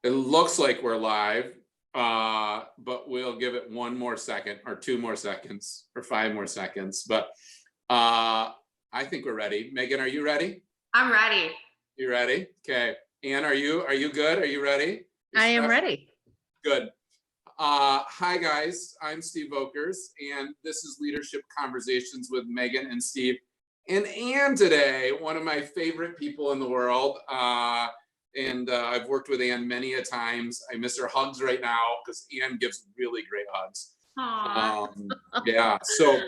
It looks like we're live, but we'll give it one more second or 2 more seconds or 5 more seconds. But I think we're ready. Megan, are you ready? I'm ready. You ready? Okay. Ann, are you good? Are you ready? I am ready. Good. Hi guys, I'm Steve Vokers, and this is Leadership Conversations with Megan and Steve. And Ann today, one of my favorite people in the world. I've worked with Ann many a times. I miss her hugs right now because Ann gives really great hugs. Yeah. So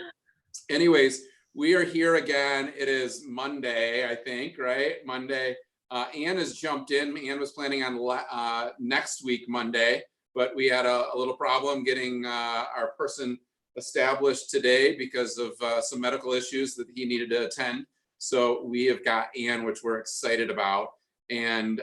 anyways, we are here again. It is Monday, I think, right? Monday. Ann has jumped in. Ann was planning on next week, Monday, but we had a little problem getting our person established today because of some medical issues that he needed to attend. So we have got Ann, which we're excited about. And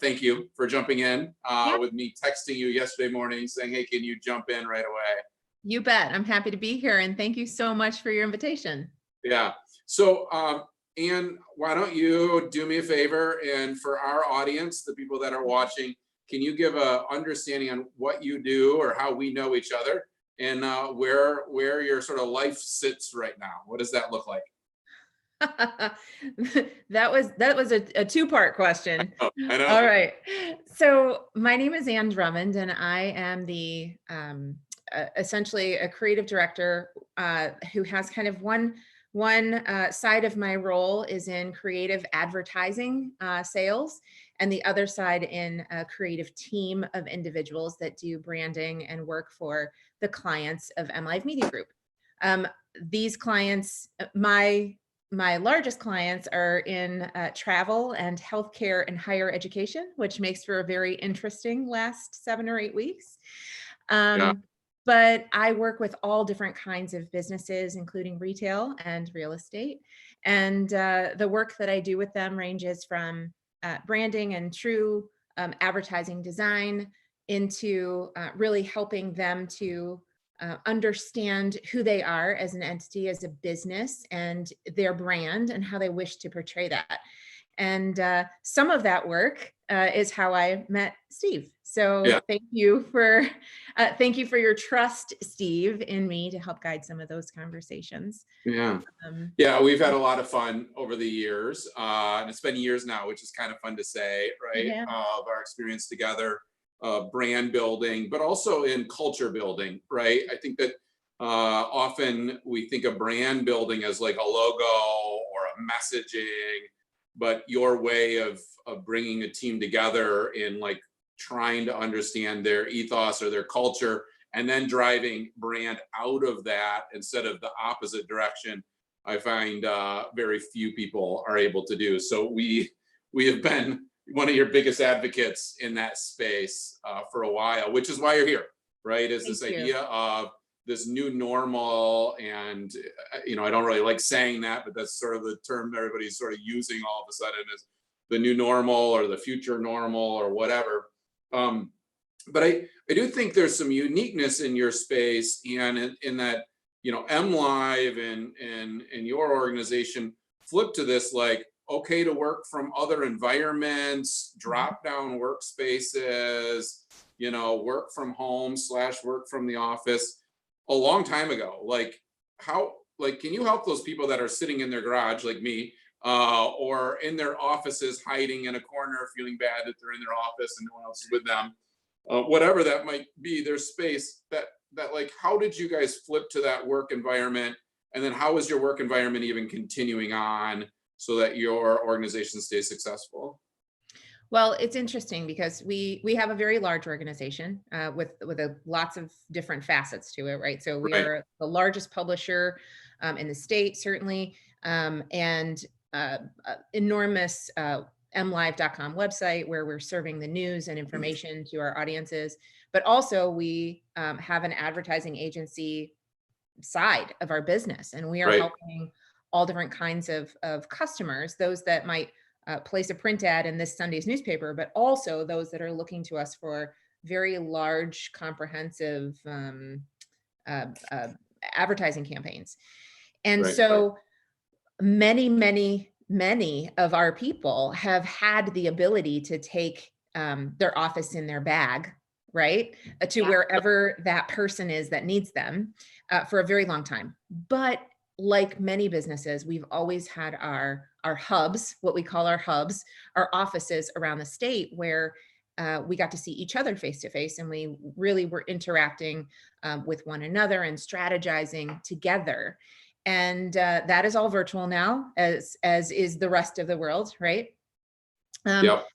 thank you for jumping in with me texting you yesterday morning saying, hey, can you jump in right away? You bet. I'm happy to be here. And thank you so much for your invitation. Yeah. So Ann, why don't you do me a favor, and for our audience, the people that are watching, can you give a understanding on what you do or how we know each other, and where your sort of life sits right now? What does that look like? That was a two-part question. I know. All right. So my name is Ann Drummond, and I am the essentially a creative director who has kind of one side of my role is in creative advertising sales, and the other side in a creative team of individuals that do branding and work for the clients of MLive Media Group. These clients, my largest clients are in travel and healthcare and higher education, which makes for a very interesting last 7 or 8 weeks. But I work with all different kinds of businesses, including retail and real estate. And the work that I do with them ranges from branding and true advertising design into really helping them to understand who they are as an entity, as a business, and their brand and how they wish to portray that. And some of that work is how I met Steve. So thank you for your trust, Steve, in me to help guide some of those conversations. Yeah. We've had a lot of fun over the years, and it's been years now, which is kind of fun to say, right? Of our experience together, brand building, but also in culture building, right? I think that often we think of brand building as like a logo or a messaging, but your way of bringing a team together in like trying to understand their ethos or their culture and then driving brand out of that instead of the opposite direction, I find very few people are able to do. So we have been one of your biggest advocates in that space for a while, which is why you're here, right? Is this idea of this new normal, and I don't really like saying that, but that's sort of the term everybody's sort of using all of a sudden, is the new normal or the future normal or whatever. But I do think there's some uniqueness in your space, and in that MLive and your organization flip to this like okay to work from other environments, drop down workspaces, work from home / work from the office a long time ago. Like can you help those people that are sitting in their garage like me, or in their offices hiding in a corner feeling bad that they're in their office and no one else is with them, whatever that might be, their space, that like, how did you guys flip to that work environment? And then how is your work environment even continuing on so that your organization stays successful? Well, it's interesting because we have a very large organization with lots of different facets to it, right? So we are the largest publisher in the state, certainly, and enormous mlive.com website where we're serving the news and information to our audiences. But also we have an advertising agency side of our business, and we are helping all different kinds of customers, those that might place a print ad in this Sunday's newspaper, but also those that are looking to us for very large, comprehensive advertising campaigns. And so many of our people have had the ability to take their office in their bag, right? To wherever that person is that needs them for a very long time. But like many businesses, we've always had our hubs, what we call our hubs, our offices around the state where we got to see each other face to face, and we really were interacting with one another and strategizing together. And that is all virtual now, as is the rest of the world, right? Yep.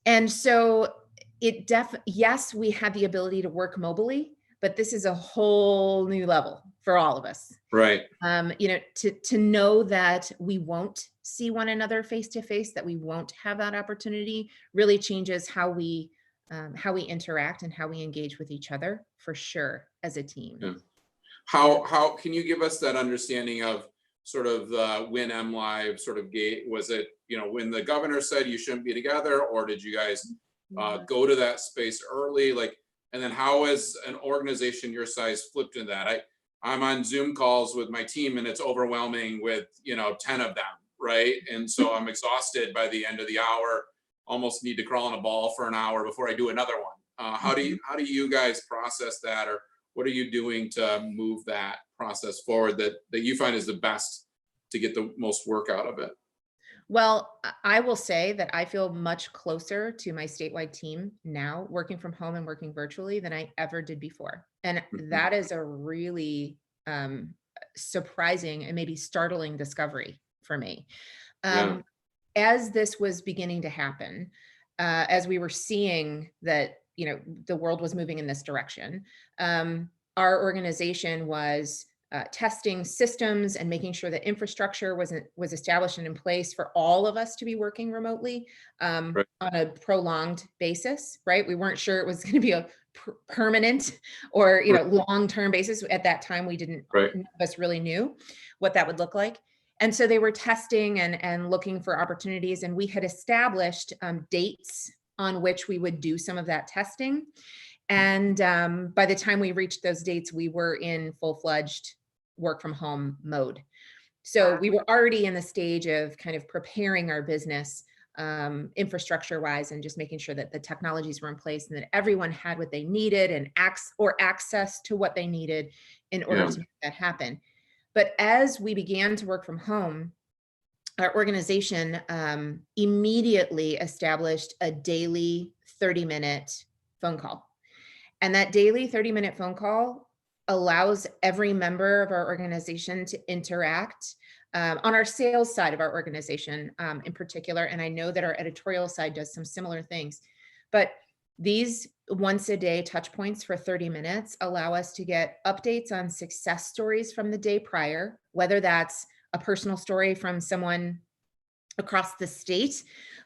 And so yes, we had the ability to work mobily, but this is a whole new level for all of us. Right. To know that we won't see one another face to face, that we won't have that opportunity, really changes how we interact and how we engage with each other, for sure, as a team. Yeah. How can you give us that understanding of sort of the when M Live sort of gate? Was it, when the governor said you shouldn't be together, or did you guys go to that space early? Like, and then how has an organization your size flipped into that? I'm on Zoom calls with my team and it's overwhelming with, 10 of them, right? And so I'm exhausted by the end of the hour, almost need to crawl in a ball for an hour before I do another one. How do you guys process that, or what are you doing to move that process forward that you find is the best to get the most work out of it? Well, I will say that I feel much closer to my statewide team now, working from home and working virtually, than I ever did before. And that is a really surprising and maybe startling discovery for me. Yeah. As this was beginning to happen, as we were seeing that, the world was moving in this direction, our organization was testing systems and making sure that infrastructure was established and in place for all of us to be working remotely Right. on a prolonged basis, right? We weren't sure it was going to be a permanent or long-term basis. At that time, we didn't, Right. none of us really knew what that would look like. And so they were testing and looking for opportunities, and we had established dates on which we would do some of that testing. And by the time we reached those dates, we were in full-fledged work from home mode. So we were already in the stage of kind of preparing our business infrastructure wise, and just making sure that the technologies were in place and that everyone had what they needed and access to what they needed in order to make that happen. But as we began to work from home, our organization immediately established a daily 30-minute phone call. And that daily 30-minute phone call allows every member of our organization to interact on our sales side of our organization in particular. And I know that our editorial side does some similar things. But these once a day touch points for 30 minutes allow us to get updates on success stories from the day prior, whether that's a personal story from someone across the state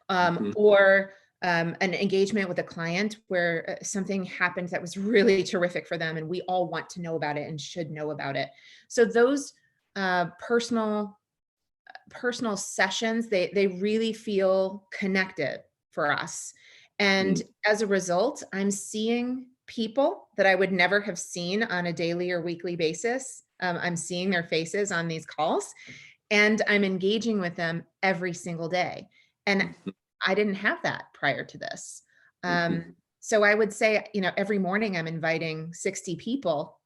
or an engagement with a client where something happened that was really terrific for them, and we all want to know about it and should know about it. So those personal sessions, they really feel connected for us. And as a result, I'm seeing people that I would never have seen on a daily or weekly basis. I'm seeing their faces on these calls, and I'm engaging with them every single day. And I didn't have that prior to this. So I would say, every morning I'm inviting 60 people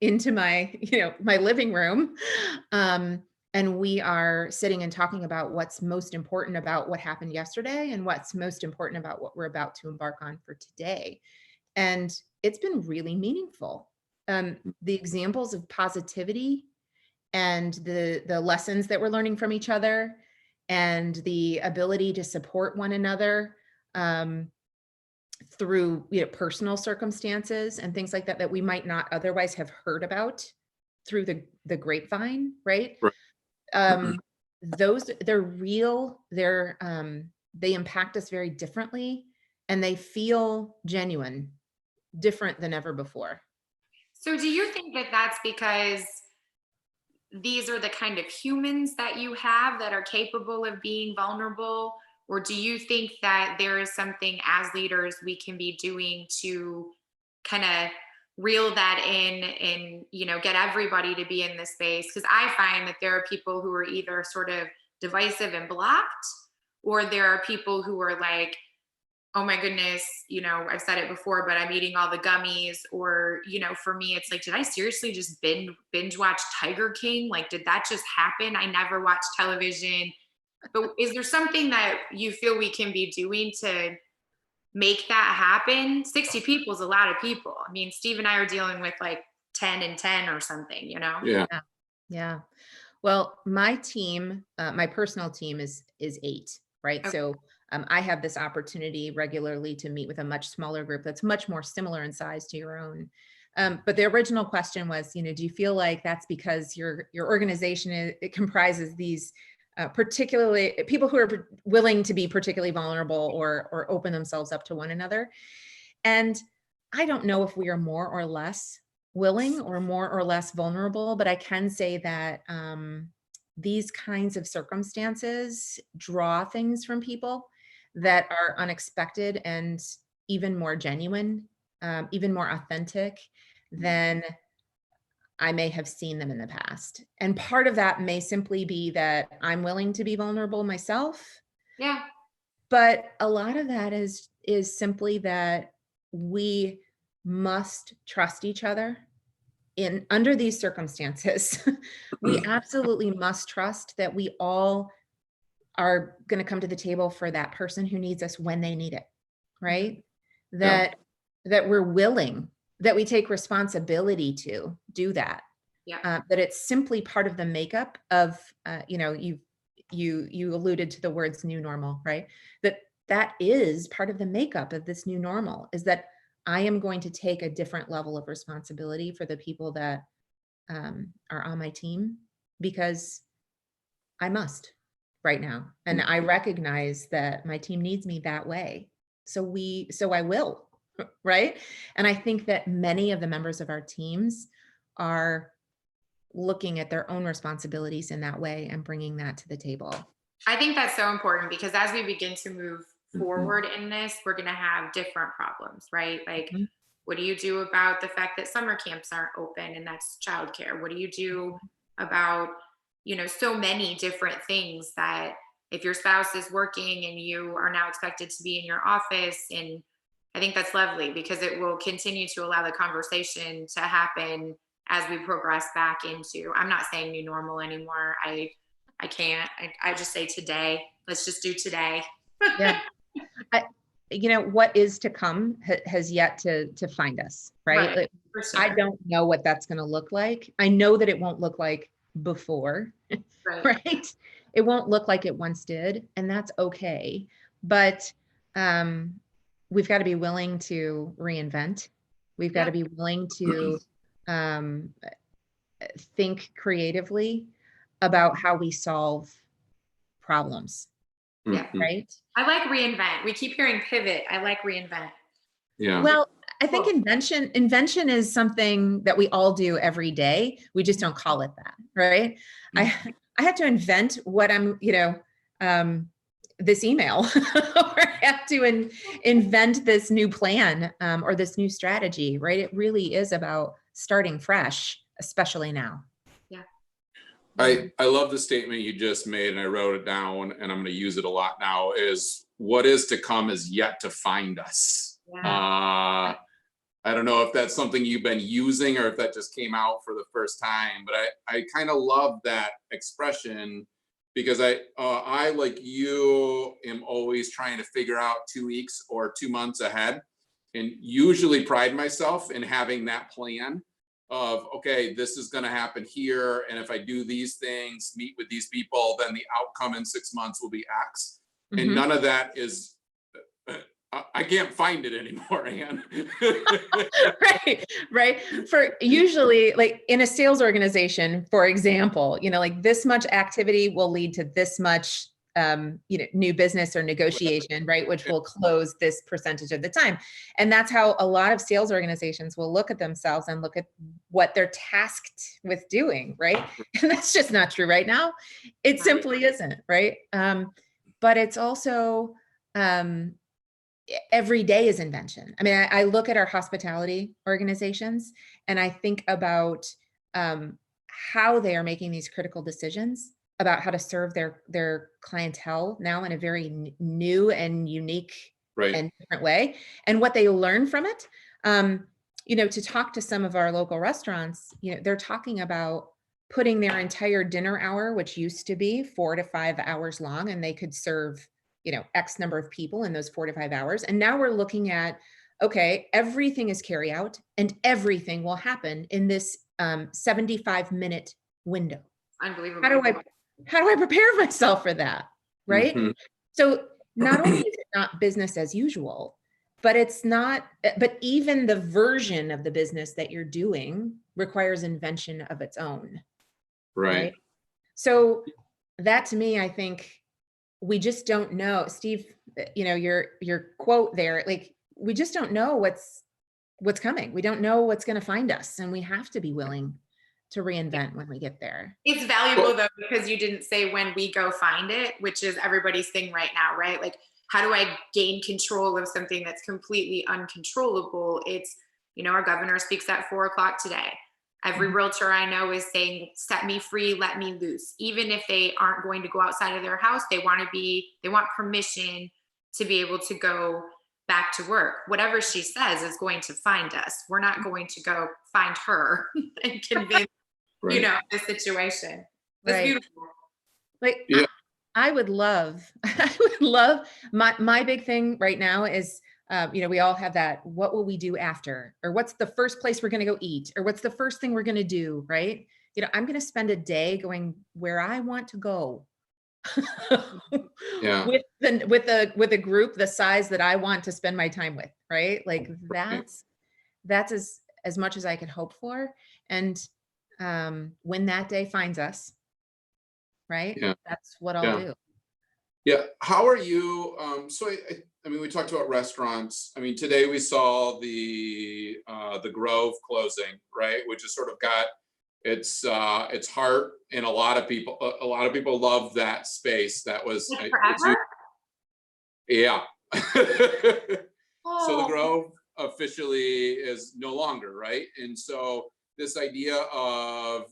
into my, my living room. And we are sitting and talking about what's most important about what happened yesterday and what's most important about what we're about to embark on for today. And it's been really meaningful. The examples of positivity and the lessons that we're learning from each other and the ability to support one another through personal circumstances and things like that that we might not otherwise have heard about through the grapevine, right? They're real, they impact us very differently, and they feel genuine, different than ever before. So do you think that that's because these are the kind of humans that you have that are capable of being vulnerable? Or do you think that there is something as leaders we can be doing to kind of reel that in and, get everybody to be in this space? Because I find that there are people who are either sort of divisive and blocked, or there are people who are like, oh my goodness, I've said it before, but I'm eating all the gummies. Or, for me, it's like, did I seriously just binge watch Tiger King? Like, did that just happen? I never watch television. But is there something that you feel we can be doing to make that happen? 60 people is a lot of people. I mean, Steve and I are dealing with like 10 and 10 or something, Yeah. Yeah. Yeah. Well, my team, my personal team is 8, right? Okay. So I have this opportunity regularly to meet with a much smaller group that's much more similar in size to your own. But the original question was, do you feel like that's because your organization it comprises these particularly people who are willing to be particularly vulnerable or open themselves up to one another? And I don't know if we are more or less willing or more or less vulnerable, but I can say that these kinds of circumstances draw things from people that are unexpected and even more genuine, even more authentic than I may have seen them in the past. And part of that may simply be that I'm willing to be vulnerable myself, Yeah. but a lot of that is simply that we must trust each other in under these circumstances. We absolutely must trust that we all are going to come to the table for that person who needs us when they need it, right? Yeah. That we're willing, that we take responsibility to do that. Yeah. That it's simply part of the makeup of, you alluded to the words new normal, right? That is part of the makeup of this new normal, is that I am going to take a different level of responsibility for the people that are on my team, because I must right now. And I recognize that my team needs me that way. So I will, right? And I think that many of the members of our teams are looking at their own responsibilities in that way and bringing that to the table. I think that's so important, because as we begin to move Mhm. forward in this, we're going to have different problems, right? Like, Mhm. what do you do about the fact that summer camps aren't open and that's childcare? What do you do about, so many different things that if your spouse is working and you are now expected to be in your office? And I think that's lovely, because it will continue to allow the conversation to happen as we progress back into, I'm not saying new normal anymore. I can't. I just say today. Let's just do today. Yeah. What is to come has yet to find us, right? Right. Like, For I sure. don't know what that's going to look like. I know that it won't look like before, Right. right? It won't look like it once did, and that's okay. But we've got to be willing to reinvent. We've got to Yeah. be willing to um, think creatively about how we solve problems, Yeah. Mhm. right? I like reinvent. We keep hearing pivot. I like reinvent. Yeah. Well, I think Cool. invention is something that we all do every day. We just don't call it that, right? I have to invent what I'm, this email, or I have to invent this new plan, or this new strategy, right? It really is about starting fresh, especially now. Yeah. I love the statement you just made, and I wrote it down, and I'm going to use it a lot now, is what is to come is yet to find us. Yeah. I don't know if that's something you've been using or if that just came out for the first time, but I kind of love that expression, because I like you am always trying to figure out 2 weeks or 2 months ahead, and usually pride myself in having that plan of, okay, this is going to happen here, and if I do these things, meet with these people, then the outcome in 6 months will be X. And Mhm. none of that is, I can't find it anymore, Ann. Right. For usually, like in a sales organization, for example, like this much activity will lead to this much, new business or negotiation, right? Which will close this percentage of the time. And that's how a lot of sales organizations will look at themselves and look at what they're tasked with doing, right? And that's just not true right now. It simply isn't, right? But it's also, every day is invention. I mean, I look at our hospitality organizations and I think about how they are making these critical decisions about how to serve their clientele now in a very new and unique Right. and different way, and what they learn from it. You know, to talk to some of our local restaurants, you know, they're talking about putting their entire dinner hour, which used to be 4 to 5 hours long, and they could serve, you know, X number of people in those 4 to 5 hours. And now we're looking at, okay, everything is carry out and everything will happen in this 75-minute window. Unbelievable. How do I prepare myself for that? Right. Mhm. So not only is it not business as usual, but but even the version of the business that you're doing requires invention of its own. Right. So that, to me, I think we just don't know, Steve, you know, your quote there, like, we just don't know what's coming. We don't know what's going to find us, and we have to be willing to reinvent when we get there. It's valuable though, because you didn't say when we go find it, which is everybody's thing right now, right? Like, how do I gain control of something that's completely uncontrollable? It's, you know, our governor speaks at 4 o'clock today. Every realtor I know is saying, set me free, let me loose. Even if they aren't going to go outside of their house, they want permission to be able to go back to work. Whatever she says is going to find us. We're not going to go find her and convince, Right. you know, the situation. That's Right. beautiful. Like, Yeah. I would love, my big thing right now is, you know, we all have that, what will we do after? Or what's the first place we're going to go eat? Or what's the first thing we're going to do? Right. You know, I'm going to spend a day going where I want to go. Yeah. with a group the size that I want to spend my time with. Right. Like, that's as much as I could hope for. And when that day finds us, right, Yeah. that's what I'll Yeah. do. Yeah. How are you? So I mean, we talked about restaurants. I mean, today we saw the Grove closing, right? Which has sort of got its heart in a lot of people. A lot of people love that space. That was Like it's forever? yeah. So the Oh, Grove officially is no longer, right? And so this idea of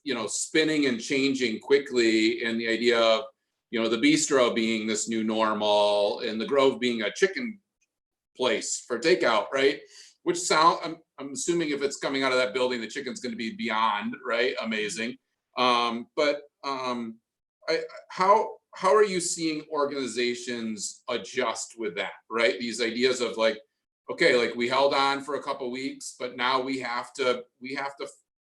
you know, spinning and changing quickly, and the idea of, you know, the bistro being this new normal and the Grove being a chicken place for takeout, right? Which I'm assuming if it's coming out of that building, the chicken's going to be beyond, right? Amazing. But how are you seeing organizations adjust with that, right? These ideas of like, okay, like we held on for a couple weeks, but now we have to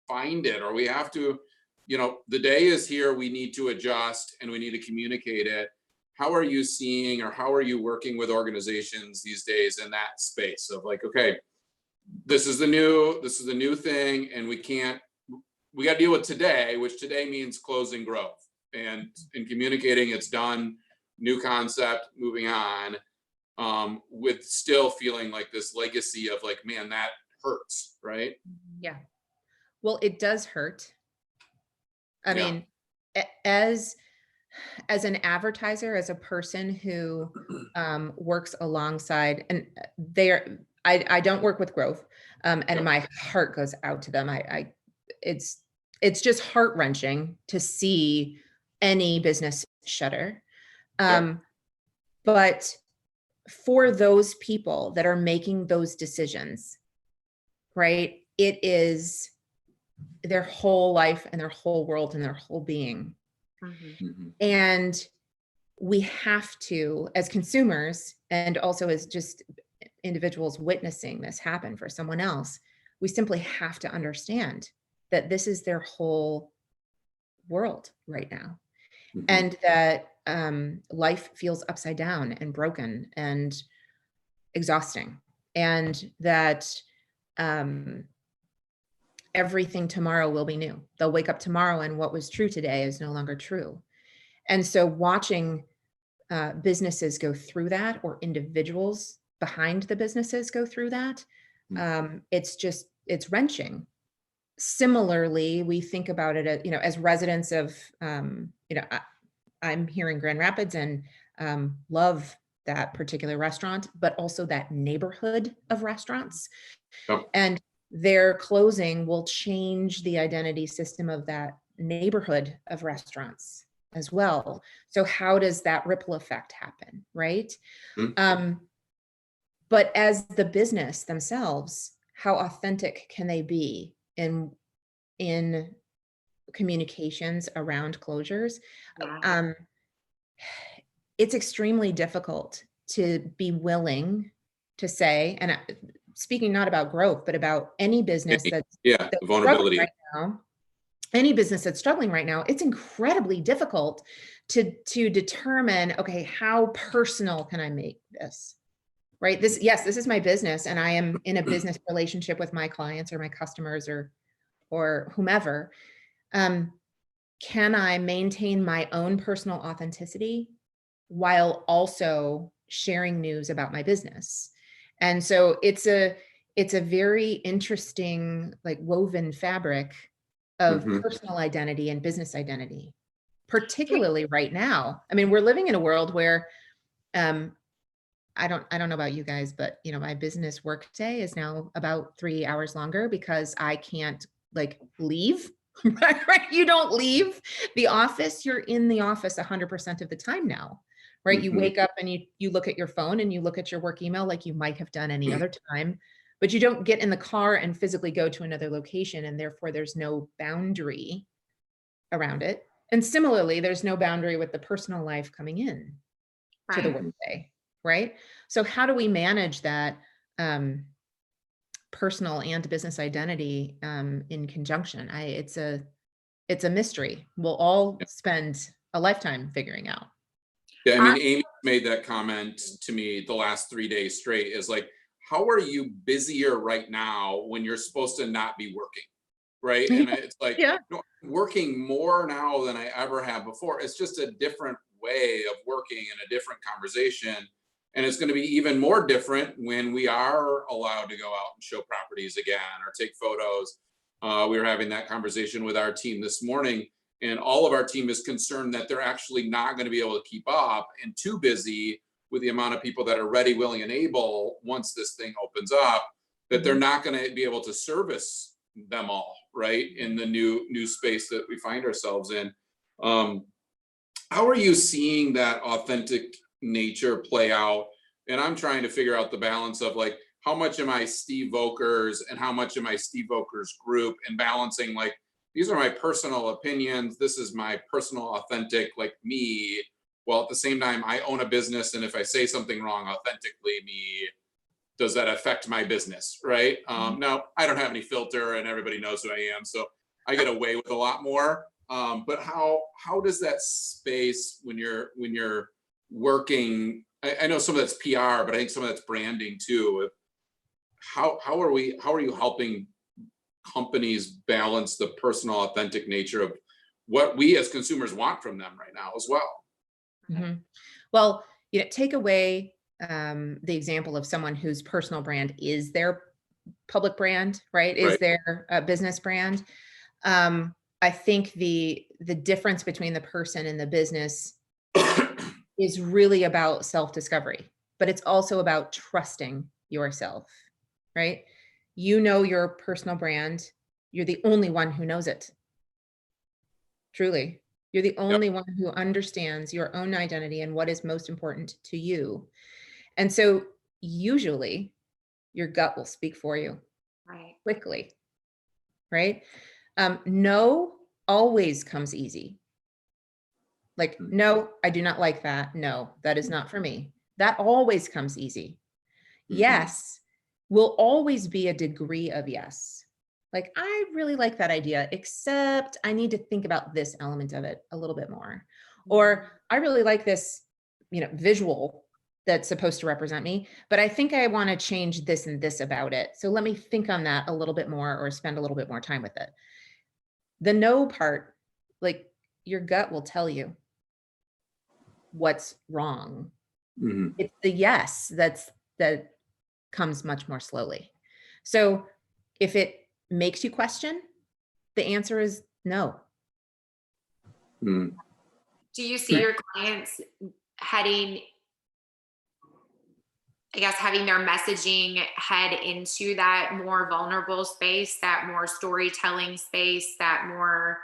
find it, or we have to, you know, the day is here, we need to adjust and we need to communicate it. How are you seeing, or how are you working with organizations these days in that space of like, okay, this is the new thing, and we got to deal with today, which today means closing Grove and communicating it's done, new concept, moving on, with still feeling like this legacy of like, man, that hurts, right? Yeah. Well, it does hurt. I Yeah. mean, as an advertiser, as a person who works alongside, and I don't work with Grove, and my heart goes out to them. It's just heart-wrenching to see any business shutter. But for those people that are making those decisions, right, it is their whole life and their whole world and their whole being. Mhm. And we have to, as consumers, and also as just individuals witnessing this happen for someone else, we simply have to understand that this is their whole world right now. Mhm. And that life feels upside down and broken and exhausting. And that everything tomorrow will be new. They'll wake up tomorrow and what was true today is no longer true. And so watching businesses go through that, or individuals behind the businesses go through that, it's wrenching. Similarly, we think about it as, you know, as residents of, you know, I'm here in Grand Rapids and love that particular restaurant, but also that neighborhood of restaurants. Yep. And their closing will change the identity system of that neighborhood of restaurants. as well. So how does that ripple effect happen, right? But as the business themselves, how authentic can they be in communications around closures? Yeah. It's extremely difficult to be willing to say, and speaking not about growth, but about any business that's Yeah, struggling vulnerability. right now, any business that's struggling right now, it's incredibly difficult to determine, okay, how personal can I make this? Right? Yes, this is my business, and I am in a business relationship with my clients or my customers or whomever. Can I maintain my own personal authenticity while also sharing news about my business? And so it's a very interesting, like, woven fabric of personal identity and business identity, particularly right now. I mean, we're living in a world where I don't know about you guys, but my business work day is now about 3 hours longer because I can't leave. Right? You don't leave the office. You're in the office 100% of the time now, right? You wake up and you look at your phone and you look at your work email like you might have done any other time, but you don't get in the car and physically go to another location, and therefore there's no boundary around it. And similarly, there's no boundary with the personal life coming in to the workday. Right? So how do we manage that personal and business identity in conjunction? It's a mystery. We'll all spend a lifetime figuring out. Yeah, I mean, Amy made that comment to me the last 3 days straight, is like, how are you busier right now when you're supposed to not be working? Right? And it's like, Yeah. no, I'm working more now than I ever have before. It's just a different way of working and a different conversation. And it's going to be even more different when we are allowed to go out and show properties again or take photos. We were having that conversation with our team this morning, and all of our team is concerned that they're actually not going to be able to keep up and too busy with the amount of people that are ready, willing, and able once this thing opens up, that they're not going to be able to service them all, right, in the new space that we find ourselves in. How are you seeing that authentic nature play out? And I'm trying to figure out the balance of, like, how much am I Steve Vokers and how much am I Steve Vokers group, and balancing, like, these are my personal opinions, this is my personal authentic, like, me, while at the same time I own a business, and if I say something wrong authentically me, does that affect my business, right? Now I don't have any filter and everybody knows who I am, so I get away with a lot more. But how does that space, when you're working, I know some of that's PR, but I think some of that's branding too. How are you helping companies balance the personal, authentic nature of what we as consumers want from them right now as well? Well, take away the example of someone whose personal brand is their public brand, right? Is their business brand. I think the difference between the person and the business is really about self-discovery, but it's also about trusting yourself, right? You know your personal brand. You're the only one who knows it. Truly. You're the only one who understands your own identity and what is most important to you. And so usually your gut will speak for you quickly, right? No always comes easy. Like, no, I do not like that. No, that is not for me. That always comes easy. Yes will always be a degree of yes. Like, I really like that idea, except I need to think about this element of it a little bit more. Or I really like this, visual that's supposed to represent me, but I think I want to change this and this about it. So let me think on that a little bit more, or spend a little bit more time with it. The no part, like, your gut will tell you what's wrong. It's the yes that comes much more slowly. So if it makes you question, the answer is no. Do you see your clients heading, I guess, having their messaging head into that more vulnerable space, that more storytelling space, that more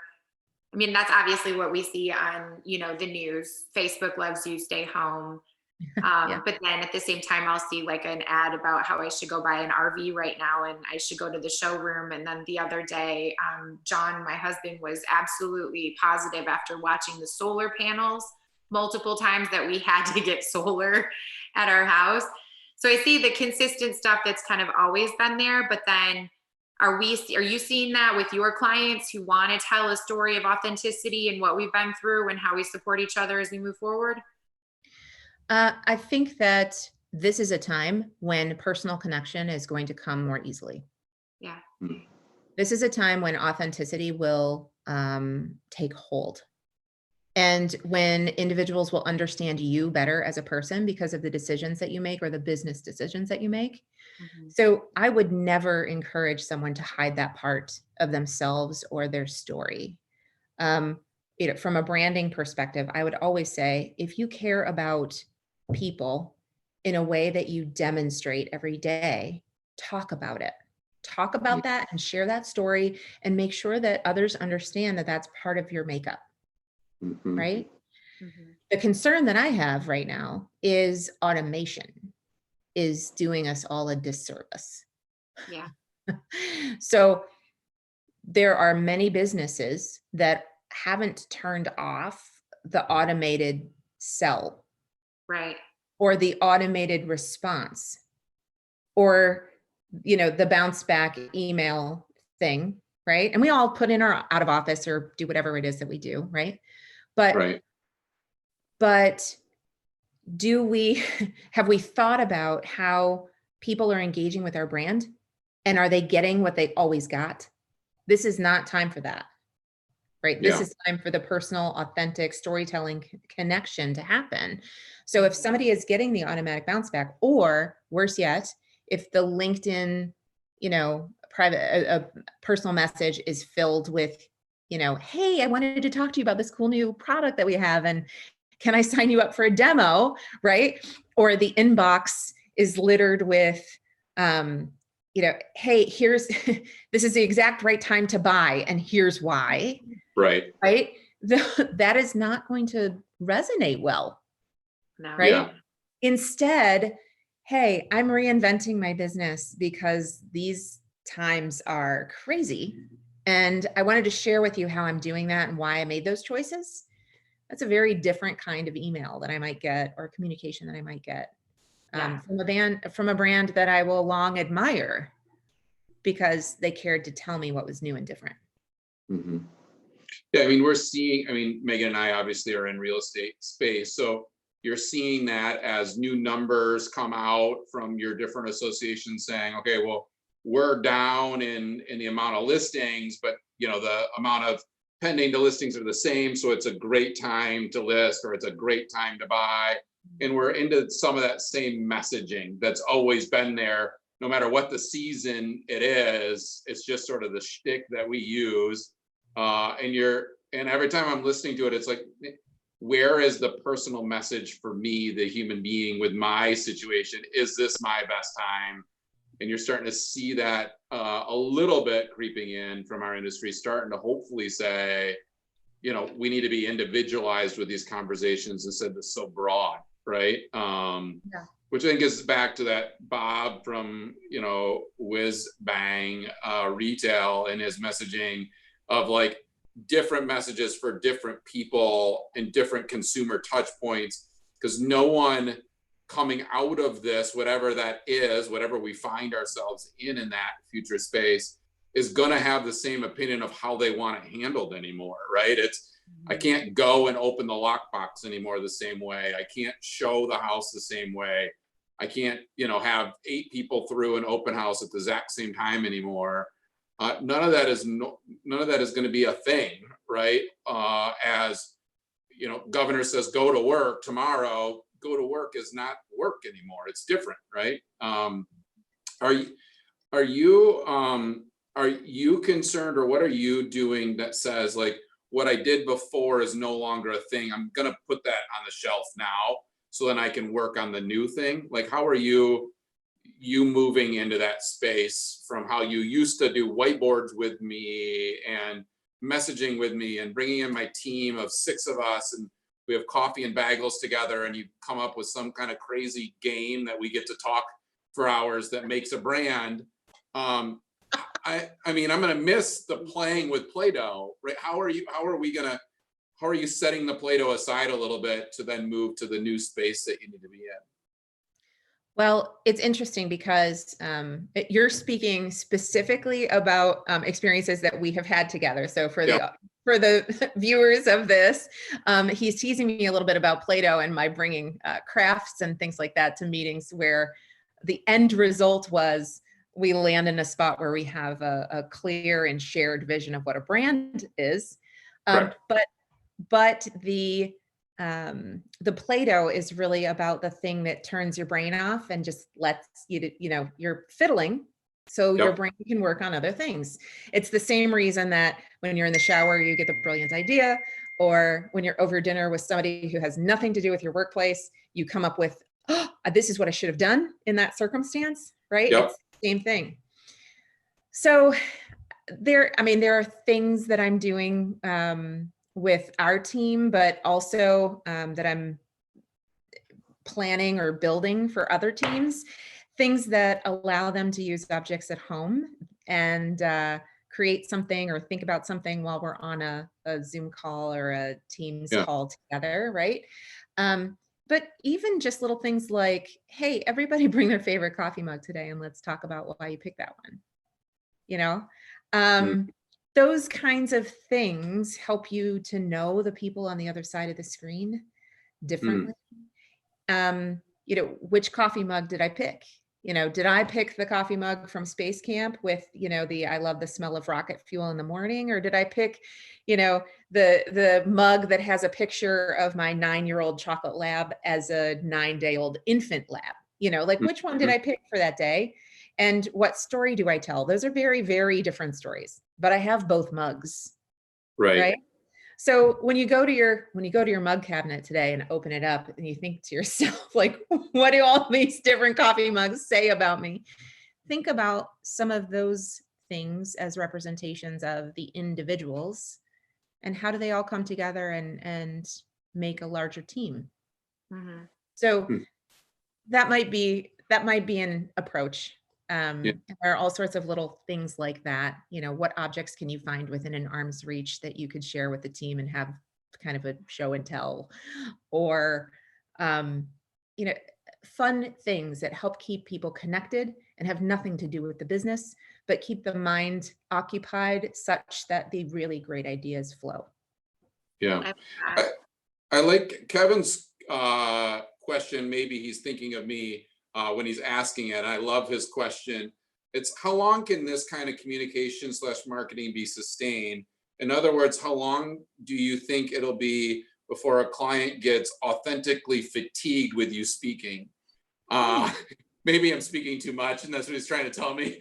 I mean, that's obviously what we see on, you know, the news. Facebook loves you, stay home. Yeah. But then at the same time, I'll see like an ad about how I should go buy an RV right now and I should go to the showroom. And then the other day, John, my husband, was absolutely positive after watching the solar panels multiple times that we had to get solar at our house. So I see the consistent stuff that's kind of always been there, but then are you seeing that with your clients who want to tell a story of authenticity and what we've been through and how we support each other as we move forward? I think that this is a time when personal connection is going to come more easily. Yeah. This is a time when authenticity will take hold. And when individuals will understand you better as a person because of the decisions that you make or the business decisions that you make. Mhm. So I would never encourage someone to hide that part of themselves or their story. You know, from a branding perspective, I would always say, if you care about people in a way that you demonstrate every day, talk about it. Talk about that and share that story and make sure that others understand that that's part of your makeup, Mhm. right? Mhm. The concern that I have right now is automation is doing us all a disservice. Yeah. So there are many businesses that haven't turned off the automated sell Right. or the automated response or, you know, the bounce back email thing, right? And we all put in our out of office or do whatever it is that we do, right? But Right. but do we have we thought about how people are engaging with our brand and are they getting what they always got? This is not time for that, right? This Yeah. is time for the personal, authentic storytelling connection to happen. So if somebody is getting the automatic bounce back, or worse yet, if the LinkedIn, you know, a personal message is filled with, you know, hey, I wanted to talk to you about this cool new product that we have, and can I sign you up for a demo, right? Or the inbox is littered with, you know, hey, here's, this is the exact right time to buy, and here's why, Right. right? That is not going to resonate well, No. right? Yeah. Instead, hey, I'm reinventing my business because these times are crazy. And I wanted to share with you how I'm doing that and why I made those choices. That's a very different kind of email that I might get or communication that I might get Yeah. from a brand that I will long admire because they cared to tell me what was new and different. Mhm. Yeah, I mean, we're seeing, I mean, Megan and I obviously are in real estate space. So you're seeing that as new numbers come out from your different associations saying, okay, well, we're down in the amount of listings, but you know, the amount of pending to listings are the same. So it's a great time to list or it's a great time to buy. And we're into some of that same messaging that's always been there, no matter what the season it is. It's just sort of the shtick that we use. And every time I'm listening to it, it's like, where is the personal message for me, the human being with my situation? Is this my best time? And you're starting to see that a little bit creeping in from our industry, starting to hopefully say, you know, we need to be individualized with these conversations instead of so broad, right? Yeah. Which I think is back to that Bob from, you know, Whiz Bang Retail and his messaging of like different messages for different people and different consumer touch points, because no one coming out of this, whatever that is, whatever we find ourselves in that future space, is going to have the same opinion of how they want it handled anymore, right? I can't go and open the lockbox anymore the same way. I can't show the house the same way. I can't, you know, have 8 people through an open house at the exact same time anymore. None of that is going to be a thing, right? As you know, governor says, go to work tomorrow. Go to work is not work anymore. It's different, right? Are you concerned, or what are you doing that says like what I did before is no longer a thing? I'm gonna put that on the shelf now, so then I can work on the new thing. Like, how are you moving into that space from how you used to do whiteboards with me and messaging with me and bringing in my team of 6 of us, and we have coffee and bagels together, and you come up with some kind of crazy game that we get to talk for hours that makes a brand. I mean, I'm gonna miss the playing with PlayDoh, right? How are you setting the Play-Doh aside a little bit to then move to the new space that you need to be in? Well, it's interesting because you're speaking specifically about experiences that we have had together. So for the viewers of this, he's teasing me a little bit about Play-Doh and my bringing crafts and things like that to meetings where the end result was we land in a spot where we have a clear and shared vision of what a brand is. But the Play-Doh is really about the thing that turns your brain off and just lets you, you're fiddling so your brain can work on other things. It's the same reason that when you're in the shower, you get the brilliant idea, or when you're over dinner with somebody who has nothing to do with your workplace, you come up with, oh, this is what I should have done in that circumstance, right? It's the same thing. So there are things that I'm doing with our team, but also that I'm planning or building for other teams, things that allow them to use objects at home and create something or think about something while we're on a Zoom call or a Teams call together, right? But even just little things like, hey, everybody bring their favorite coffee mug today and let's talk about why you picked that one, Those kinds of things help you to know the people on the other side of the screen differently. Which coffee mug did I pick? Did I pick the coffee mug from Space Camp with, I love the smell of rocket fuel in the morning? Or did I pick, the mug that has a picture of my 9-year-old chocolate lab as a 9-day-old infant lab? Which one did I pick for that day? And what story do I tell? Those are very, very different stories, but I have both mugs. Right. So when you go to your mug cabinet today and open it up and you think to yourself, like, what do all these different coffee mugs say about me? Think about some of those things as representations of the individuals and how do they all come together and make a larger team? So that might be an approach. There are all sorts of little things like that. What objects can you find within an arm's reach that you could share with the team and have kind of a show and tell, or fun things that help keep people connected and have nothing to do with the business, but keep the mind occupied such that the really great ideas flow. Yeah, I like Kevin's question. Maybe he's thinking of me when he's asking it. I love his question. It's how long can this kind of communication / marketing be sustained? In other words, how long do you think it'll be before a client gets authentically fatigued with you speaking? Maybe I'm speaking too much, and that's what he's trying to tell me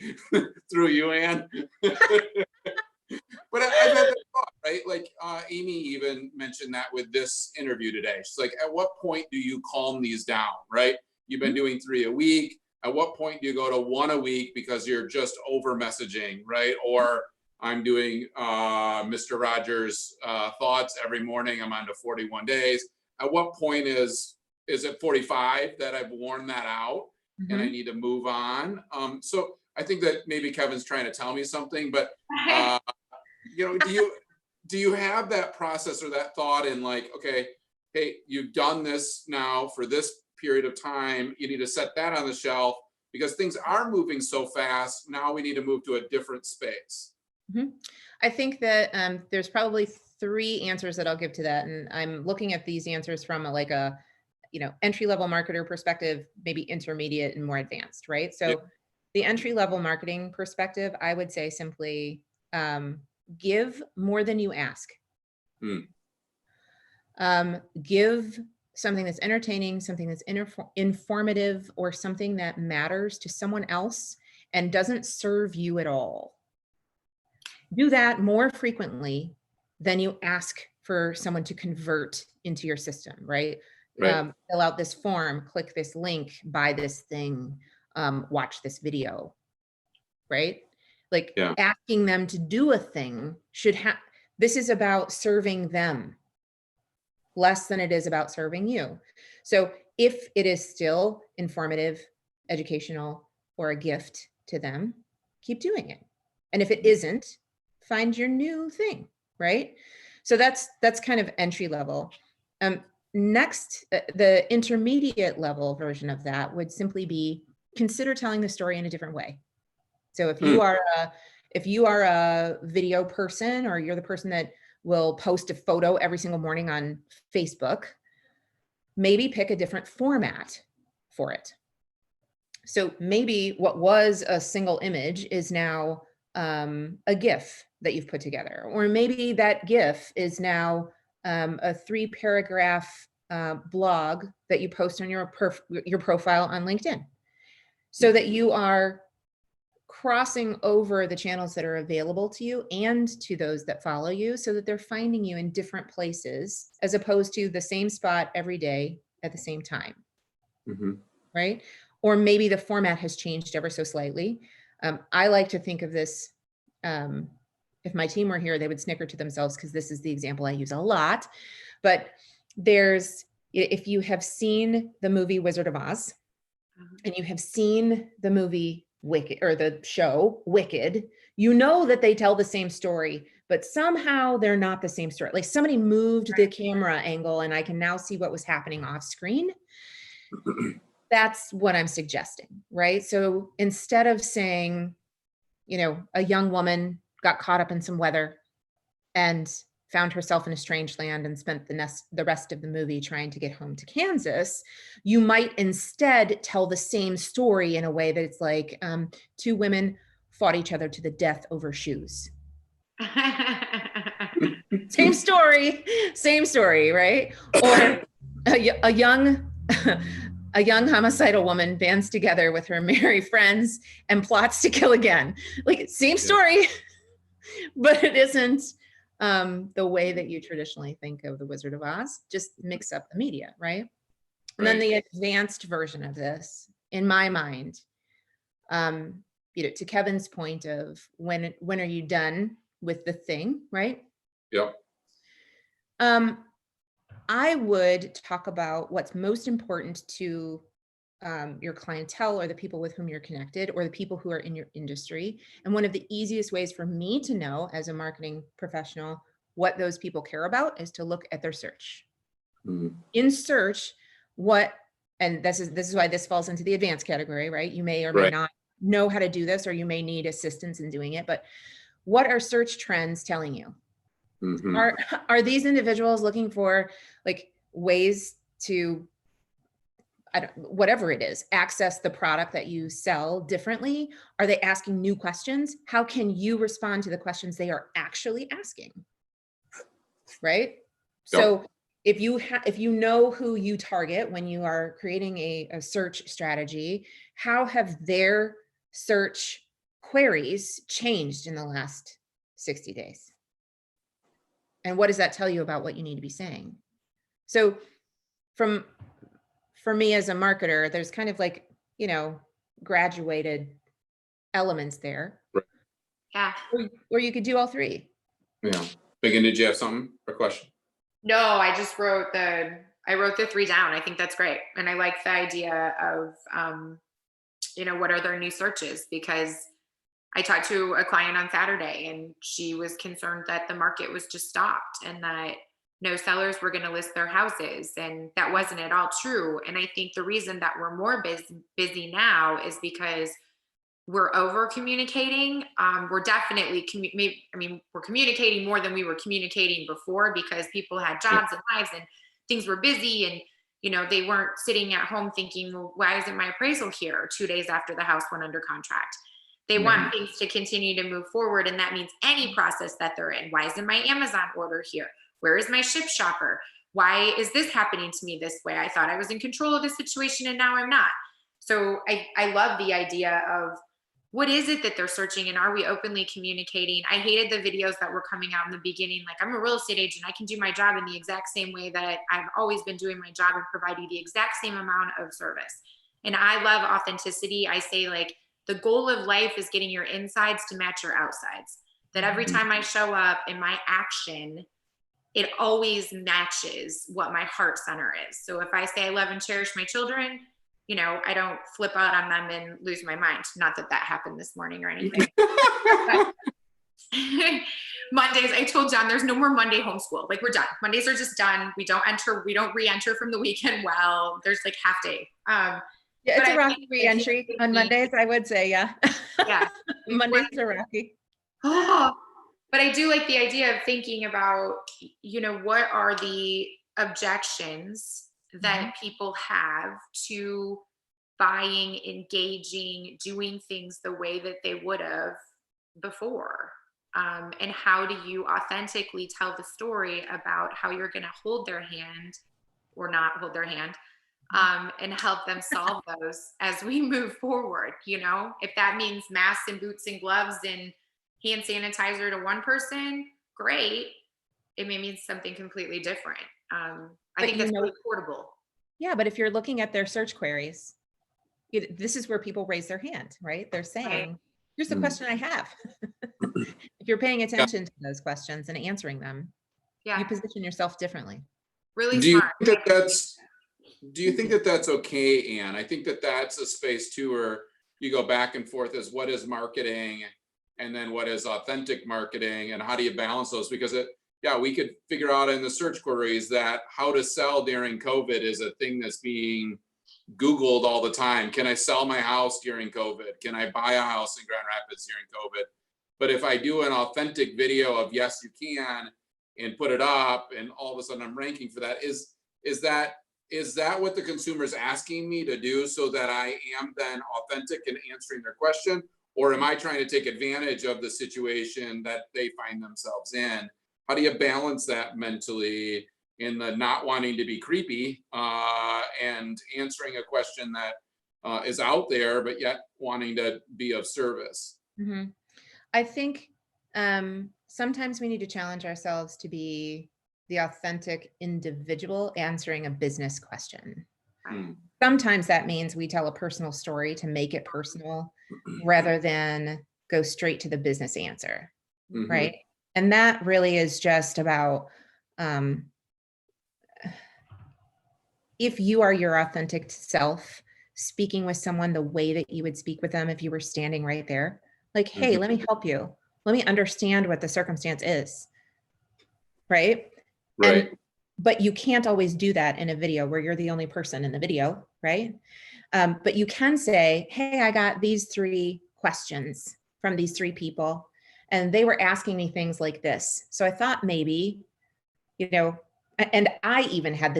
through you, Ann. But I've had that thought, right? Like Amy even mentioned that with this interview today. She's like, at what point do you calm these down, right? You've been doing 3 a week. At what point do you go to 1 a week because you're just over messaging, right? Or I'm doing Mr. Rogers' thoughts every morning. I'm on to 41 days. At what point is it 45 that I've worn that out and I need to move on? So I think that maybe Kevin's trying to tell me something, but do you have that process or that thought in like, okay, hey, you've done this now for this period of time, you need to set that on the shelf because things are moving so fast. Now we need to move to a different space. I think that there's probably 3 answers that I'll give to that. And I'm looking at these answers from a entry-level marketer perspective, maybe intermediate and more advanced, right? So the entry-level marketing perspective, I would say simply give more than you ask. Give something that's entertaining, something that's informative, or something that matters to someone else and doesn't serve you at all. Do that more frequently than you ask for someone to convert into your system, right? Fill out this form, click this link, buy this thing, watch this video, right? Like asking them to do a thing This is about serving them less than it is about serving you. So if it is still informative, educational, or a gift to them, keep doing it. And if it isn't, find your new thing, right? So that's kind of entry level. Next, the intermediate level version of that would simply be consider telling the story in a different way. So if you are a video person, or you're the person that will post a photo every single morning on Facebook, maybe pick a different format for it. So maybe what was a single image is now a GIF that you've put together, or maybe that GIF is now a 3-paragraph blog that you post on your profile on LinkedIn, so that you are crossing over the channels that are available to you and to those that follow you, so that they're finding you in different places as opposed to the same spot every day at the same time. Right? Or maybe the format has changed ever so slightly. I like to think of this, if my team were here, they would snicker to themselves because this is the example I use a lot. But if you have seen the movie Wizard of Oz, and you have seen the movie Wicked, or the show Wicked, you know that they tell the same story, but somehow they're not the same story. Like somebody moved the camera angle and I can now see what was happening off screen. That's what I'm suggesting, right? So instead of saying, a young woman got caught up in some weather and found herself in a strange land and spent the rest of the movie trying to get home to Kansas, you might instead tell the same story in a way that it's like 2 women fought each other to the death over shoes. Same story, right? Or a young homicidal woman bands together with her merry friends and plots to kill again. Like, same story, but it isn't the way that you traditionally think of the Wizard of Oz. Just mix up the media, right? And then the advanced version of this, in my mind, to Kevin's point of when are you done with the thing, right? Yep. I would talk about what's most important to your clientele, or the people with whom you're connected, or the people who are in your industry. And one of the easiest ways for me to know as a marketing professional what those people care about is to look at their search. In search, and this is why this falls into the advanced category, right? You may or may not know how to do this, or you may need assistance in doing it, but what are search trends telling you? Are these individuals looking for like ways to, whatever it is, access the product that you sell differently? Are they asking new questions? How can you respond to the questions they are actually asking? Right? So if you know who you target when you are creating a search strategy, how have their search queries changed in the last 60 days? And what does that tell you about what you need to be saying? So for me as a marketer, there's kind of like, graduated elements there. Yeah. Or you could do all 3. Yeah. Megan, did you have something or question? No, I just wrote the 3 down. I think that's great. And I like the idea of, what are their new searches? Because I talked to a client on Saturday and she was concerned that the market was just stopped and that no sellers were going to list their houses. And that wasn't at all true. And I think the reason that we're more busy now is because we're over communicating. We're definitely, we're communicating more than we were communicating before, because people had jobs and lives and things were busy. And, they weren't sitting at home thinking, well, why isn't my appraisal here 2 days after the house went under contract? They want things to continue to move forward. And that means any process that they're in. Why isn't my Amazon order here? Where is my ship shopper? Why is this happening to me this way? I thought I was in control of the situation and now I'm not. So I love the idea of what is it that they're searching, and are we openly communicating? I hated the videos that were coming out in the beginning. Like, I'm a real estate agent. I can do my job in the exact same way that I've always been doing my job and provide you the exact same amount of service. And I love authenticity. I say, like, the goal of life is getting your insides to match your outsides. that every time I show up in my action, it always matches what my heart center is. So if I say I love and cherish my children, you know, I don't flip out on them and lose my mind. Not that that happened this morning or anything. Mondays, I told John, there's no more Monday homeschool. Like, we're done. Mondays are just done. We don't re-enter from the weekend. Well, there's like half day. Yeah, it's a rocky re-entry on Mondays, I would say. Yeah. Yeah. Mondays are rocky. Oh, but I do like the idea of thinking about, you know, what are the objections that people have to buying, engaging, doing things the way that they would have before. And how do you authentically tell the story about how you're going to hold their hand or not hold their hand, and help them solve those as we move forward. You know, if that means masks and boots and gloves and hand sanitizer to one person, great. It may mean something completely different. I think that's really portable. Yeah, but if you're looking at their search queries, this is where people raise their hand, right? They're saying, here's the question I have. If you're paying attention to those questions and answering them, you position yourself differently. Really do smart. do you think that that's okay, Anne? I think that that's a space too where you go back and forth as what is marketing and then what is authentic marketing, and how do you balance those? Because we could figure out in the search queries that how to sell during COVID is a thing that's being Googled all the time. Can I sell my house during COVID? Can I buy a house in Grand Rapids during COVID? But if I do an authentic video of yes, you can, and put it up, and all of a sudden I'm ranking for that, is that what the consumer is asking me to do, so that I am then authentic in answering their question? Or am I trying to take advantage of the situation that they find themselves in? How do you balance that mentally in the not wanting to be creepy and answering a question that is out there, but yet wanting to be of service? I think sometimes we need to challenge ourselves to be the authentic individual answering a business question. Sometimes that means we tell a personal story to make it personal rather than go straight to the business answer, right? And that really is just about if you are your authentic self, speaking with someone the way that you would speak with them if you were standing right there, like, hey, let me help you. Let me understand what the circumstance is, right? But you can't always do that in a video where you're the only person in the video, right? But you can say, hey, I got these 3 questions from these 3 people, and they were asking me things like this. So I thought maybe, you know, and I even had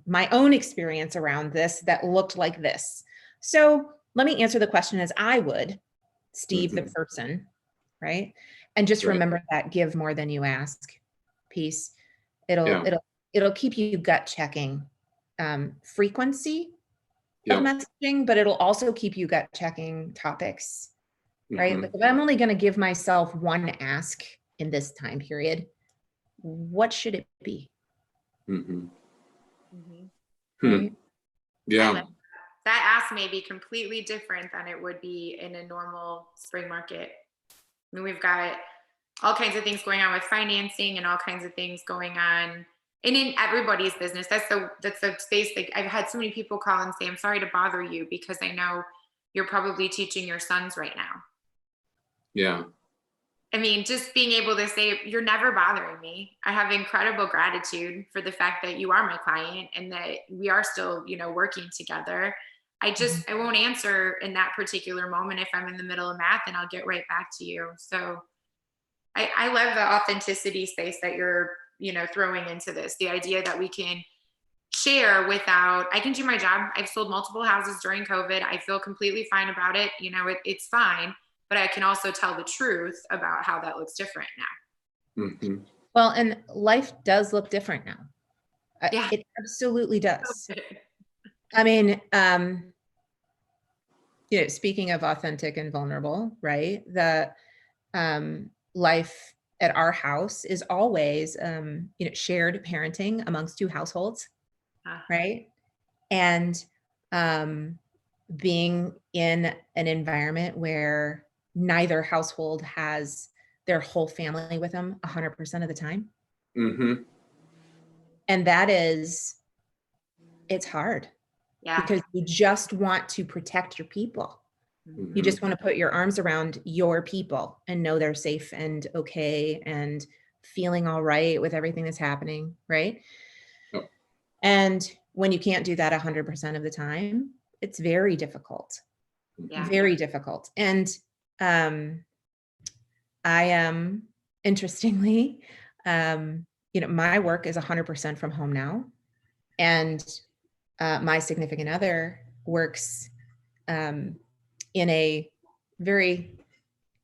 my own experience around this that looked like this. So let me answer the question as I would, Steve, the person, right? And just remember that give more than you ask piece. It'll keep you gut checking frequency of messaging, but it'll also keep you gut checking topics, right? Like, if I'm only going to give myself one ask in this time period, what should it be? Right? That ask may be completely different than it would be in a normal spring market. I mean, we've got all kinds of things going on with financing and all kinds of things going on, and in everybody's business. That's the space that I've had so many people call and say, I'm sorry to bother you because I know you're probably teaching your sons right now. I mean, just being able to say, you're never bothering me. I have incredible gratitude for the fact that you are my client and that we are still, you know, working together. I won't answer in that particular moment if I'm in the middle of math, and I'll get right back to you. So I love the authenticity space that you're, you know, throwing into this. The idea that we can share without, I can do my job. I've sold multiple houses during COVID. I feel completely fine about it. You know, it's fine. But I can also tell the truth about how that looks different now. Well, and life does look different now. It absolutely does. I mean, you know, speaking of authentic and vulnerable, right? The life at our house is always, you know, shared parenting amongst 2 households, right? And being in an environment where neither household has their whole family with them 100% of the time. Mm-hmm. And that is, it's hard Yeah. because you just want to protect your people. You just want to put your arms around your people and know they're safe and okay and feeling all right with everything that's happening, right? Yep. And when you can't do that 100% of the time, it's very difficult. Yeah. Very difficult. And I am, interestingly, my work is 100% from home now. And my significant other works in a very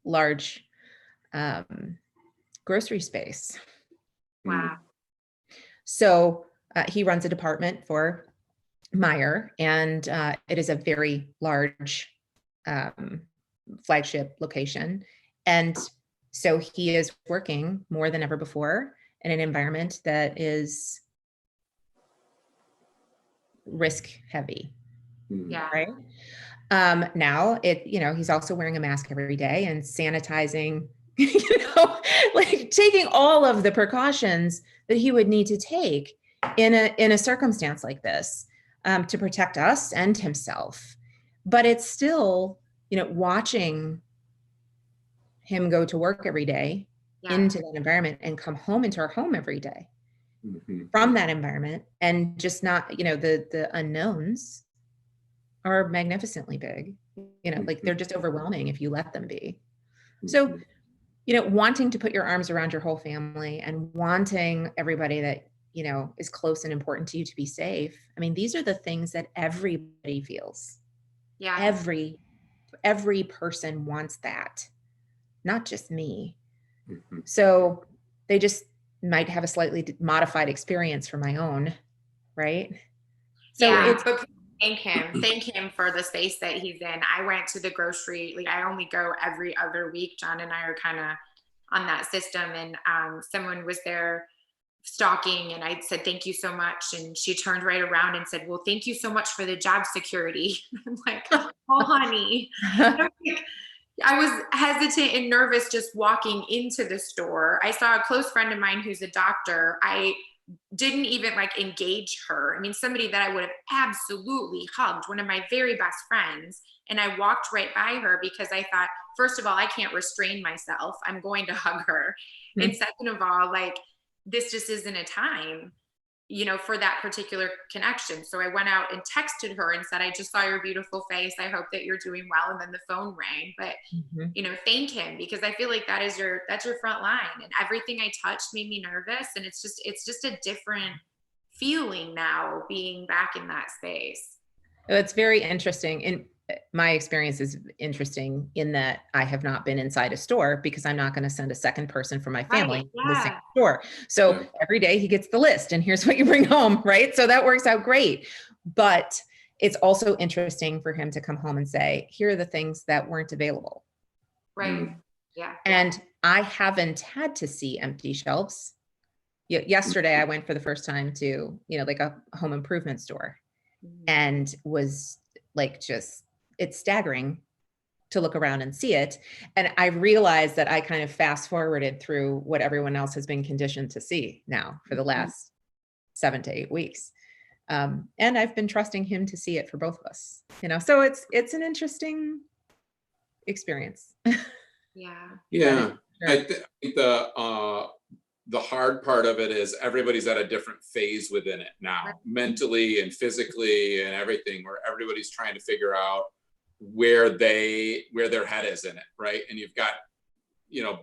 large grocery space. Wow. So he runs a department for Meyer, and it is a very large flagship location. And so he is working more than ever before in an environment that is risk heavy. Yeah. Right. Now he's also wearing a mask every day and sanitizing, like taking all of the precautions that he would need to take in a circumstance like this to protect us and himself. But it's still, watching him go to work every day into that environment and come home into our home every day from that environment, and just not, the unknowns are magnificently big, like they're just overwhelming if you let them be. So, wanting to put your arms around your whole family and wanting everybody that, is close and important to you to be safe. I mean, these are the things that everybody feels. Yeah. Every person wants that, not just me. So they just might have a slightly modified experience from my own, right? So but thank him for the space that he's in. I went to the grocery, like I only go every other week. John and I are kind of on that system, and someone was there stalking, and I said, thank you so much. And she turned right around and said, well, thank you so much for the job security. I'm like, oh, honey. I was hesitant and nervous just walking into the store. I saw a close friend of mine who's a doctor. I didn't even engage her. I mean, somebody that I would have absolutely hugged, one of my very best friends. And I walked right by her because I thought, first of all, I can't restrain myself. I'm going to hug her. And second of all, this just isn't a time, for that particular connection. So I went out and texted her and said, I just saw your beautiful face. I hope that you're doing well. And then the phone rang, but thank him, because I feel like that's your front line, and everything I touched made me nervous. And it's just a different feeling now being back in that space. It's very interesting. And my experience is interesting in that I have not been inside a store because I'm not going to send a second person from my family to the same store. So every day he gets the list and here's what you bring home, right? So that works out great. But it's also interesting for him to come home and say, here are the things that weren't available. Right. Yeah. And I haven't had to see empty shelves. Yesterday I went for the first time to, like a home improvement store, and was it's staggering to look around and see it. And I realized that I kind of fast forwarded through what everyone else has been conditioned to see now for the last 7 to 8 weeks. And I've been trusting him to see it for both of us, so it's an interesting experience. Yeah. I think the hard part of it is everybody's at a different phase within it now, mentally and physically and everything, where everybody's trying to figure out where their head is in it, right? And you've got,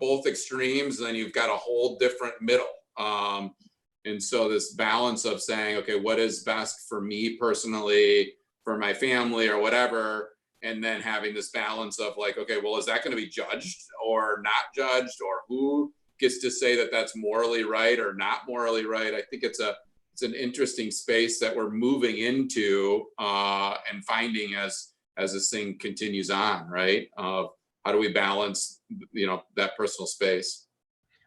both extremes, and then you've got a whole different middle. And so this balance of saying, okay, what is best for me personally, for my family or whatever, and then having this balance of okay, well, is that going to be judged or not judged, or who gets to say that that's morally right or not morally right? I think it's an interesting space that we're moving into and finding as this thing continues on, right? Of how do we balance, that personal space?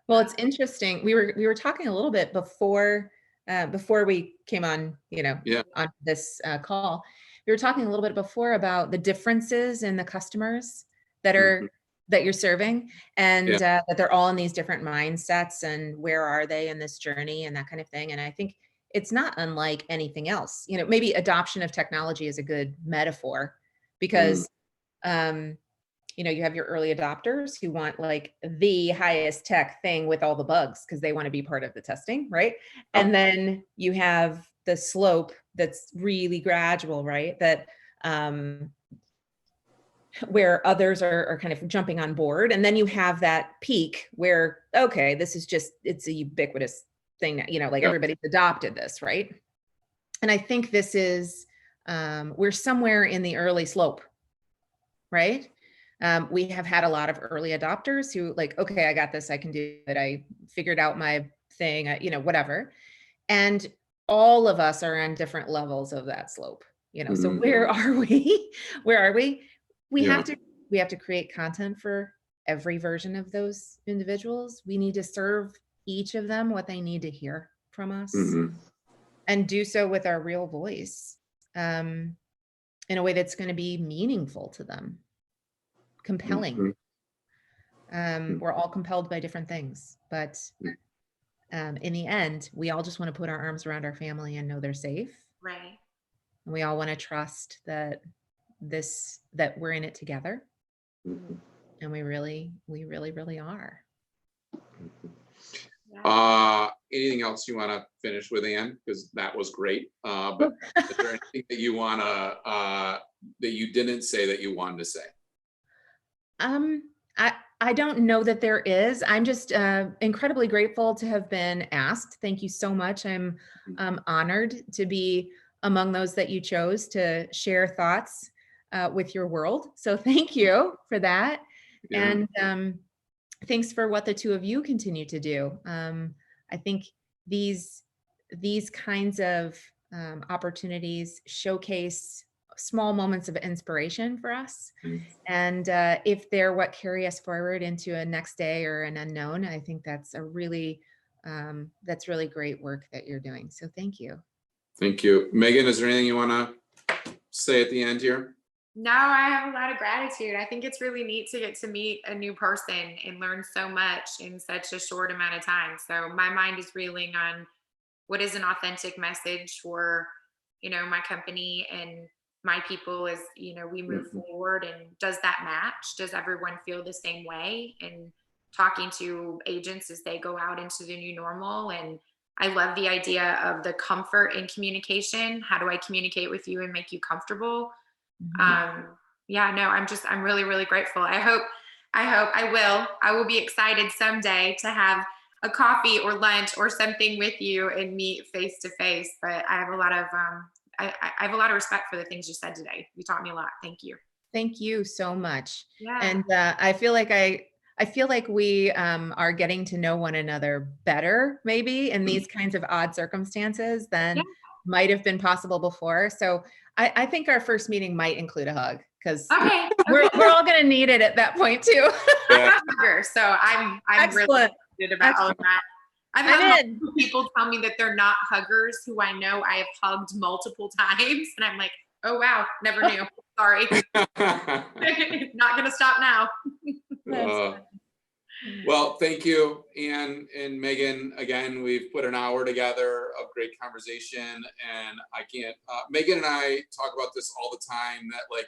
Well, it's interesting. We were talking a little bit before we came on, on this call. We were talking a little bit before about the differences in the customers that are that you're serving, and Yeah. that they're all in these different mindsets, and where are they in this journey and that kind of thing. And I think it's not unlike anything else. You know, maybe adoption of technology is a good metaphor, Mm, because you know, you have your early adopters who want like the highest tech thing with all the bugs because they want to be part of the testing, right? yep. And then you have the slope that's really gradual, right? That where others are kind of jumping on board. And then you have that peak where, okay, this is just, it's a ubiquitous thing that, you know, like Yep. everybody's adopted this, right? And I think this is, we're somewhere in the early slope, right? We have had a lot of early adopters who like, okay, I got this, I can do it. I figured out my thing, you know, whatever. And all of us are on different levels of that slope, you know. So Mhm. where are we? Where are we? We Yeah. have to we have to create content for every version of those individuals. We need to serve each of them what they need to hear from us, Mhm. and do so with our real voice, in a way that's going to be meaningful to them, compelling. Mhm. We're all compelled by different things, but in the end, we all just want to put our arms around our family and know they're safe. Right. And we all want to trust that that we're in it together. Mhm. And we really, really are. Anything else you want to finish with, Anne? Because that was great. But is there anything that you want to that you didn't say that you wanted to say? Um, I don't know that there is. I'm just incredibly grateful to have been asked. Thank you so much. I'm honored to be among those that you chose to share thoughts with your world. So thank you for that. Yeah. And thanks for what the two of you continue to do. I think these kinds of opportunities showcase small moments of inspiration for us. Mm. And if they're what carry us forward into a next day or an unknown, I think that's that's really great work that you're doing. So thank you. Thank you. Megan, is there anything you want to say at the end here? No, I have a lot of gratitude. I think it's really neat to get to meet a new person and learn so much in such a short amount of time. So my mind is reeling on what is an authentic message for, you know, my company and my people as, you know, we move Mhm. forward. And does that match? Does everyone feel the same way? And talking to agents as they go out into the new normal. And I love the idea of the comfort in communication. How do I communicate with you and make you comfortable? Mhm. Yeah, no, I'm really, really grateful. I will be excited someday to have a coffee or lunch or something with you and meet face to face. But I have a lot of, I have a lot of respect for the things you said today. You taught me a lot. Thank you. Thank you so much. Yeah. And I feel like I feel like we are getting to know one another better, maybe in these kinds of odd circumstances Yeah. than might have been possible before. So I think our first meeting might include a hug, because Okay. we're Okay. all going to need it at that point too. I'm Yeah. a hugger, so I'm really Excellent. excited about all of that. I've I'm had in. multiple people tell me that they're not huggers who I know I have hugged multiple times, and I'm like, oh wow, never knew. Sorry, not gonna stop now. That's Uh, well, thank you, Anne and Megan. Again, we've put an hour together of great conversation, and I can't. Megan and I talk about this all the time. That like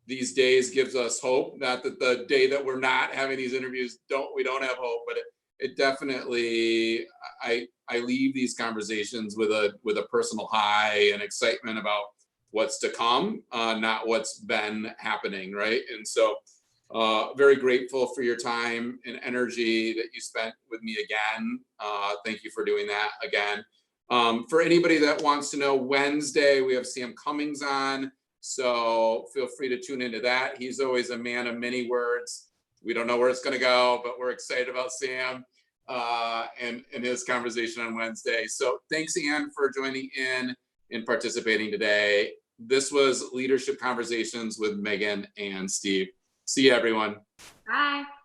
these days gives us hope. Not that the day that we're not having these interviews we don't have hope, but it definitely. I leave these conversations with a personal high and excitement about what's to come, not what's been happening, right? And so. Very grateful for your time and energy that you spent with me again. Thank you for doing that again. For anybody that wants to know, Wednesday we have Sam Cummings on, so feel free to tune into that. He's always a man of many words. We don't know where it's going to go, but we're excited about Sam and his conversation on Wednesday. So thanks, Anne, for joining in and participating today. This was Leadership Conversations with Megan and Steve. See you, everyone. Bye.